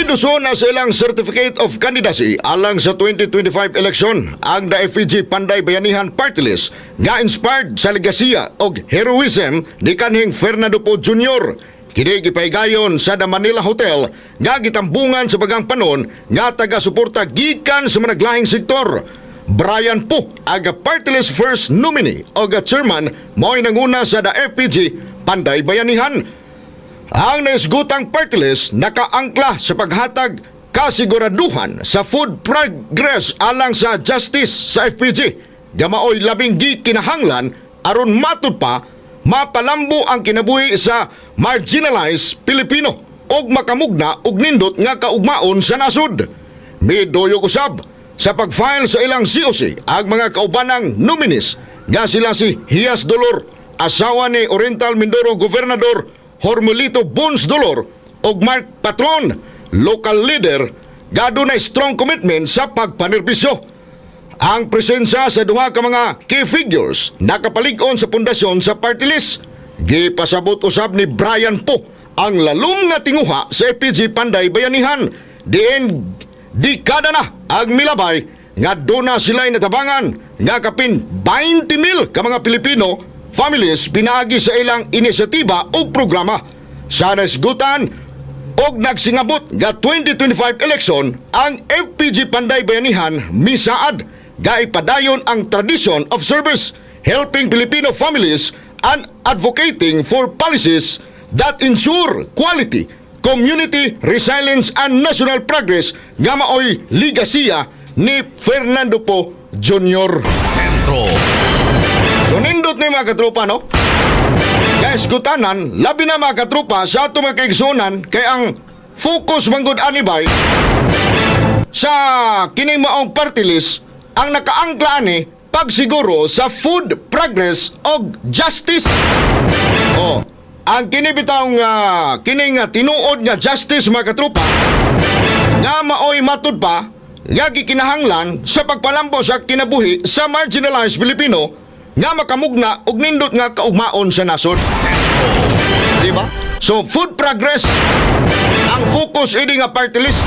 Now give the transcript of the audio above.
Giduso na sa ilang Certificate of Candidacy alang sa 2025 election ang DFPG Panday Bayanihan Party List nga inspired sa legasiya og heroism ni kanhing Fernando Poe Jr. Kini gipaygayon sa The Manila Hotel nga gitambungan sa bagang panon nga taga-suporta gikan sa managlahing sektor. Brian Poe aga Party List first nominee o chairman mo'y nanguna sa DFPG Panday Bayanihan. Ang naisgutang party list nakaangkla sa paghatag kasiguraduhan sa food progress alang sa justice sa FPG. Gamaoy labing gi kinahanglan aron matud pa mapalambo ang kinabuhi sa marginalized Pilipino og makamugna og nindot nga kaugmaon sa nasud. Midoyo usab sa pag-file sa ilang COC ang mga kaubanang nominees nga sila si Hias Dolor, asawa ni Oriental Mindoro Gobernador Hormolito Bones Dolor og Mark Patron, local leader, gado na strong commitment sa pagpanerbisyo. Ang presensya sa duha ka mga key figures nakapalig-on sa pundasyon sa party list. Gipasabot usab ni Brian Poe ang lalom nga tinguha sa FPG Panday Bayanihan. Diin dekada na ang milabay nga dona sila'y natabangan nga kapin 20,000 ka mga Pilipino families pinaagi sa ilang inisyatiba o programa. Sa nasgutan og nagsingabot nga 2025 election, ang FPG Panday Bayanihan misaad ga ipadayon ang tradition of service, helping Filipino families and advocating for policies that ensure quality, community resilience and national progress nga maoy ligasiya ni Fernando Poe Jr. Sentro. So nindot na yung mga katropa, no? Guys, gutanan, labi na mga katropa sa ato mga kaigsunan kay ang focus manggod anibay sa kining maong party list ang nakaangkla ni pagsiguro sa food progress og justice. Oh, ang kinibitang kining tinuod nga justice mga katropa nga maoy matud pa nga gikinahanglan sa pagpalambo sa kinabuhi sa marginalized Filipino nga makamugna og nindot nga kaugmaon sa nasod. Di ba? So food progress ang focus ini nga party list.